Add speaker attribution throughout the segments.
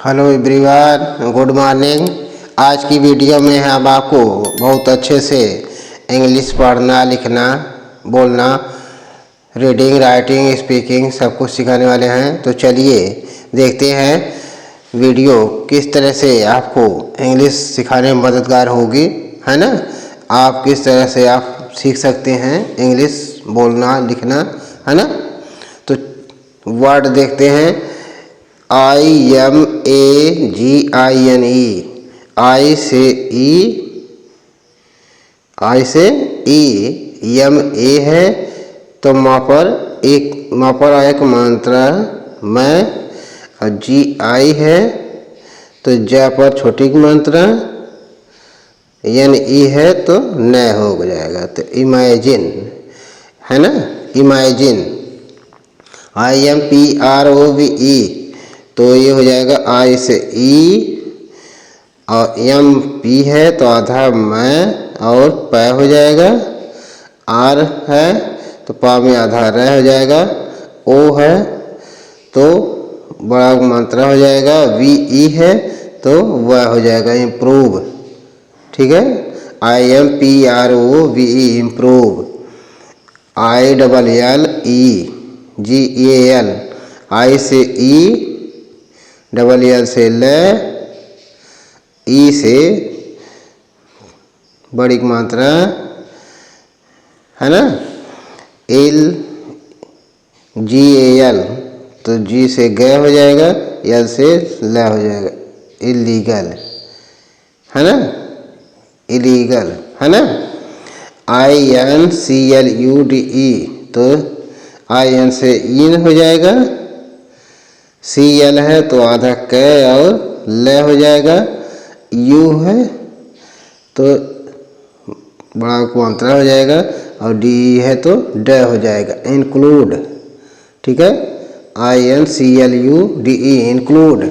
Speaker 1: Hello everyone, good morning. आज की video में हम आपको बहुत अच्छे से इंग्लिश पढ़ना, लिखना, बोलना, रीडिंग, राइटिंग, स्पीकिंग सब कुछ सिखाने वाले हैं। तो चलिए देखते हैं वीडियो किस तरह से आपको इंग्लिश सिखाने में मददगार होगी, है ना। आप किस तरह से आप सीख सकते हैं इंग्लिश बोलना, लिखना, है ना। तो वर्ड देखते हैं। IMAGINE, आई से ई, यम ए है तो वहाँ पर एक मात्रा मैं, और GI है तो जा पर छोटी की मात्रा, NE है तो न हो जाएगा। तो इमेजिन, है ना, इमेजिन। IMPROVE तो ये हो जाएगा आई से ई, और MP है तो आधा मैं और पै हो जाएगा। R है तो पा में आधा रह हो जाएगा। O है तो बड़ा मात्रा हो जाएगा। VE है तो वह हो जाएगा इम्प्रूव, ठीक है। IMPROVE improve. ILLEGAL, आई से ई, LL से ल, ई से बड़ी मात्रा, है ना। ILGAL तो जी से ग हो जाएगा, L से ल हो जाएगा। इलीगल, है ना, इलीगल, है ना। INCLUDE तो IN से इन हो जाएगा। CL है तो आधा क और ल हो जाएगा। U है तो बड़ा मात्रा हो जाएगा, और DE है तो ड हो जाएगा। इंक्लूड, ठीक है। INCLUDE इंक्लूड,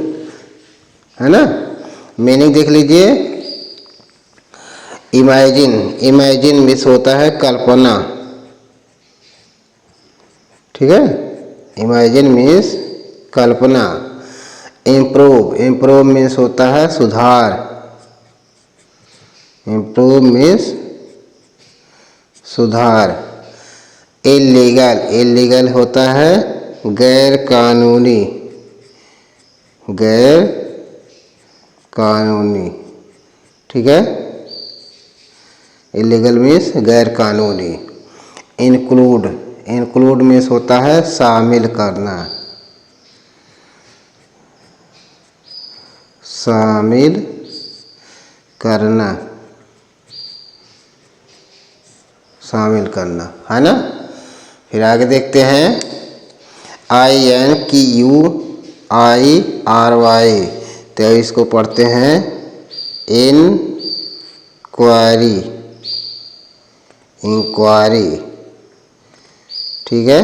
Speaker 1: है ना। मीनिंग देख लीजिए। इमेजिन, इमेजिन मीन्स होता है कल्पना, ठीक है। इमेजिन मीन्स कल्पना। इम्प्रूव, इम्प्रूव मीन्स होता है सुधार। इम्प्रूव मीन्स सुधार। इलीगल, इलीगल होता है गैर कानूनी, गैर कानूनी, ठीक है। इलीगल मीन्स गैर कानूनी। इंक्लूड, इंक्लूड मीन्स होता है शामिल करना, शामिल करना, शामिल करना, है ना। फिर आगे देखते हैं। INQUIRY तो इसको पढ़ते हैं इंक्वायरी, इंक्वायरी, ठीक है।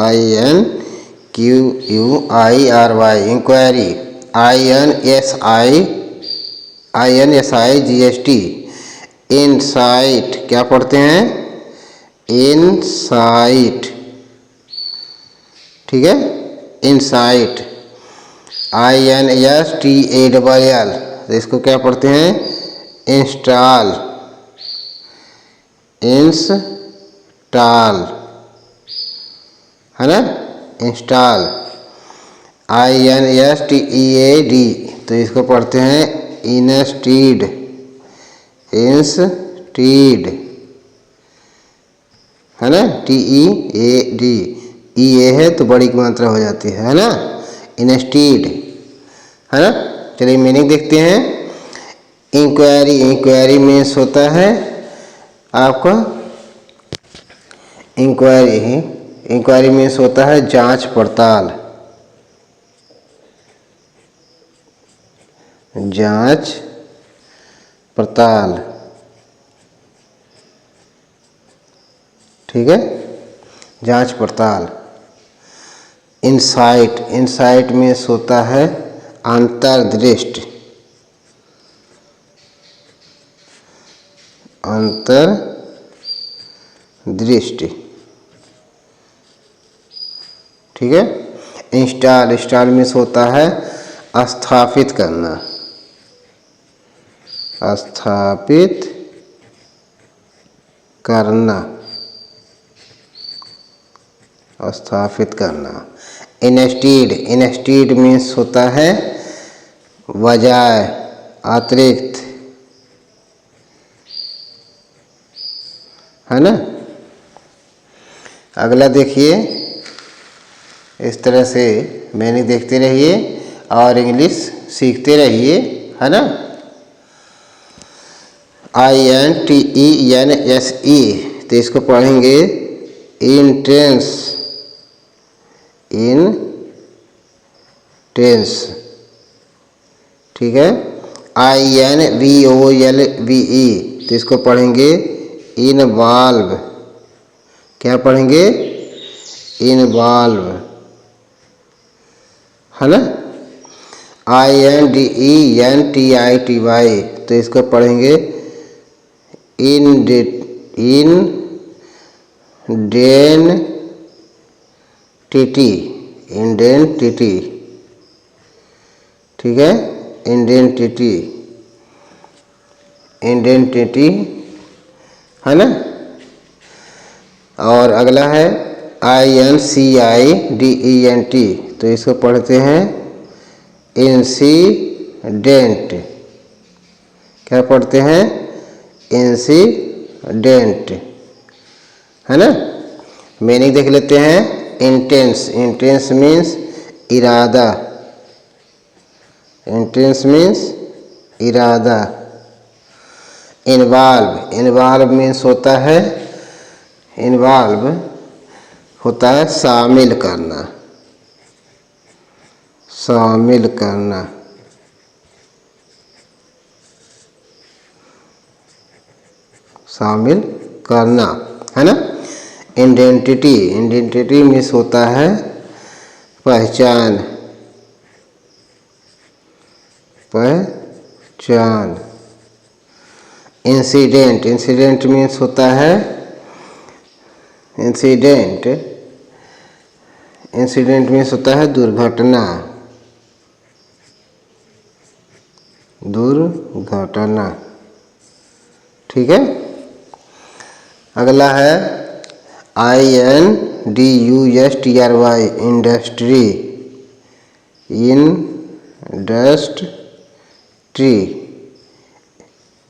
Speaker 1: INQUIRY inquiry. INSIGHT इनसाइट, क्या पढ़ते हैं, इनसाइट, ठीक है, इनसाइट। INSTALL तो इसको क्या पढ़ते हैं, इंस्टॉल, इंस्टॉल, है ना, इंस्टॉल। INSTEAD तो इसको पढ़ते हैं इंस्टीड, इंस्टीड, है ना। TEAD, EA है तो बड़ी की मात्रा हो जाती है ना, इंस्टीड, है ना। चलिए मीनिंग देखते हैं। इंक्वायरी, इंक्वायरी मीन्स होता है आपका इंक्वायरी, इंक्वायरी मीन्स होता है जांच पड़ताल, जांच पड़ताल, ठीक है, जांच पड़ताल। इंसाइट, इंसाइट मीन्स होता है अंतर्दृष्टि, अंतर्दृष्टि, ठीक है। इंस्टॉल, इंस्टॉल मीन्स होता है स्थापित करना, स्थापित करना, स्थापित करना। इंस्टीड, इंस्टीड मीन्स होता है बजाय, अतिरिक्त, है ना। अगला देखिए, इस तरह से मैंने देखते रहिए और इंग्लिश सीखते रहिए, है ना। INTENSE, तो इसको पढ़ेंगे इंटेंस, इंटेंस, ठीक है। INVOLVE, तो इसको पढ़ेंगे इनवॉल्व, क्या पढ़ेंगे, इनवॉल्व, है ना। INDENTITY, तो इसको पढ़ेंगे इंडेंटिटी, इंडेंटिटी, ठीक है, इंडेंटिटी, इंडेंटिटी, है ना। और अगला है INCIDENT, तो इसको पढ़ते हैं इंसिडेंट, क्या पढ़ते हैं, इंसिडेंट, है ना। मीनिंग देख लेते हैं। इंटेंस, इंटेंस मीन्स इरादा, इंटेंस मीन्स इरादा। इन्वॉल्व, इन्वॉल्व मीन्स होता है, इन्वॉल्व होता है शामिल करना, शामिल करना, शामिल करना, है ना। आइडेंटिटी, आइडेंटिटी मीन्स होता है पहचान, पहचान। इंसिडेंट, इंसिडेंट मीन्स होता है, इंसिडेंट, इंसिडेंट मीन्स होता है दुर्घटना, दुर्घटना, ठीक है। अगला है INDUSTRY, इंडस्ट्री, इंडस्ट्री,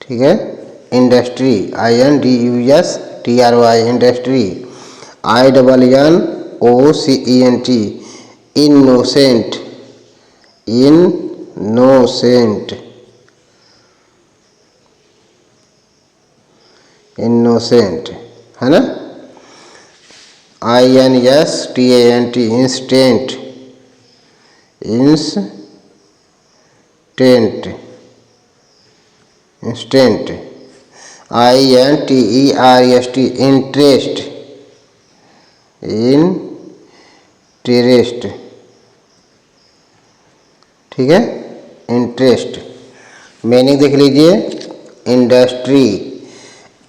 Speaker 1: ठीक है, industry, INDUSTRY, industry. INNOCENT, innocent, innocent, innocent, है ना। INSTANT, instant, instant, instant. INTEREST, interest, interest, ठीक है, इंटरेस्ट। मीनिंग देख लीजिए। इंडस्ट्री,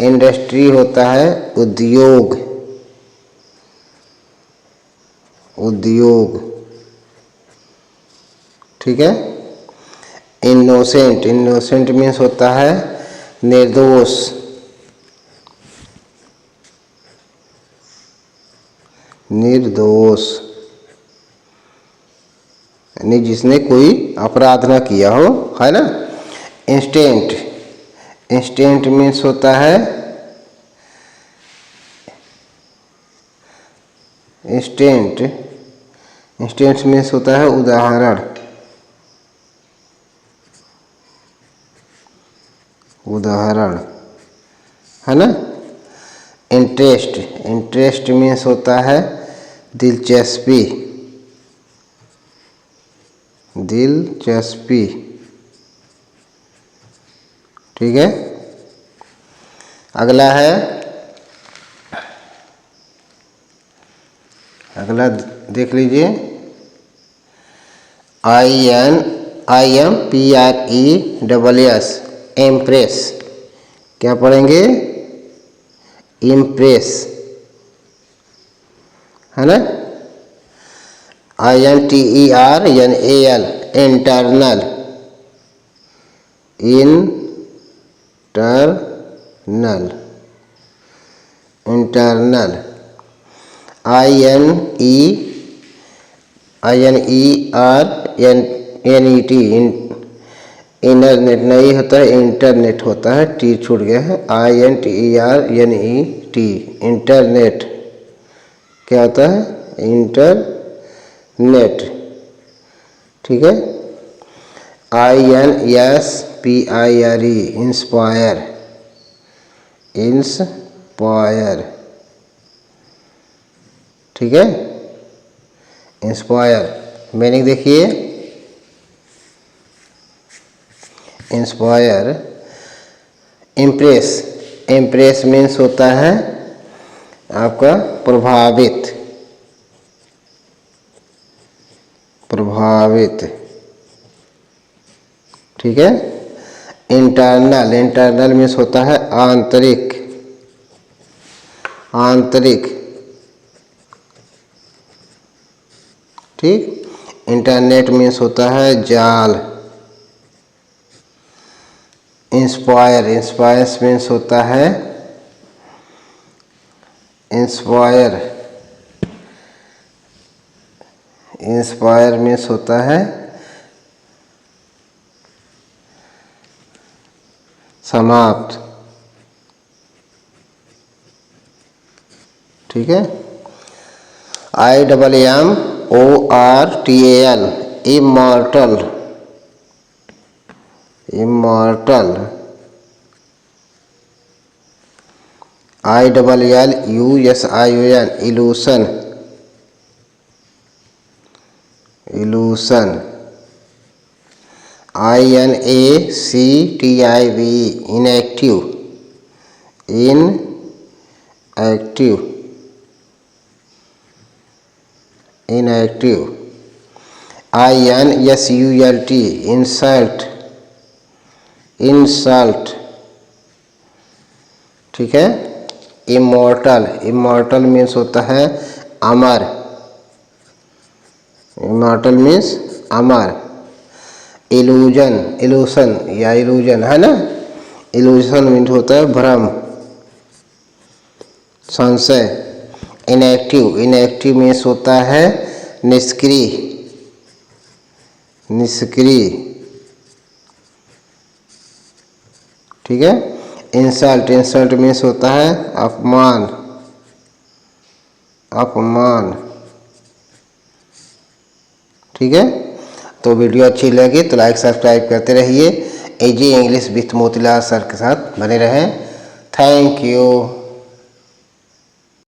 Speaker 1: इंडस्ट्री होता है उद्योग, उद्योग, ठीक है। इनोसेंट, इनोसेंट मीन्स होता है निर्दोष, निर्दोष, यानी जिसने कोई अपराध ना किया हो, है ना। इंस्टेंट, इंस्टेंट मीन्स होता है इंस्टेंट, इंस्टेंट मीन्स होता है उदाहरण, उदाहरण, है ना। इंटरेस्ट, इंटरेस्ट मीन्स होता है दिलचस्पी, दिलचस्पी, ठीक है। अगला है, अगला देख लीजिए। IMPRESS, इम्प्रेस, क्या पढ़ेंगे, इम्प्रेस, है ना। INTERNAL, internal, internal, internal, INERNET, internet नहीं होता है, इंटरनेट होता है, टी छूट गया है, INTERNET, इंटरनेट क्या होता है, इंटरनेट, ठीक है। INSPIRE, इंस्पायर, इंस्पायर, ठीक है, इंस्पायर। मीनिंग देखिए, इंस्पायर, इम्प्रेस, इम्प्रेस मीन्स होता है आपका प्रभावित, प्रभावित, ठीक है। इंटरनल, इंटरनल मीन्स होता है आंतरिक, आंतरिक, ठीक। इंटरनेट मीन्स होता है जाल। इंस्पायर, इंस्पायर मीन्स होता है, इंस्पायर, इंस्पायर मीन्स होता है समाप्त, ठीक है। IMMORTAL, immortal, immortal, ILLUSION, evolution, evolution, INACTIVE, inactive, inactive, inactive, INSULT, insult, insult, ठीक है। इमॉर्टल, इमॉर्टल मीन्स होता है अमर, इमॉर्टल मीन्स अमर। इल्यूजन, इल्यूशन या इल्यूजन है ना, इल्यूशन मीन्स होता है भ्रम, संशय। इनएक्टिव, इनएक्टिव मीन्स होता है निष्क्रिय, निष्क्रिय, ठीक है। इंसल्ट, इंसल्ट मीन्स होता है अपमान, अपमान, ठीक है। तो वीडियो अच्छी लगी तो लाइक सब्सक्राइब करते रहिए। Easy English with Motilal sir के साथ बने रहें। Thank you.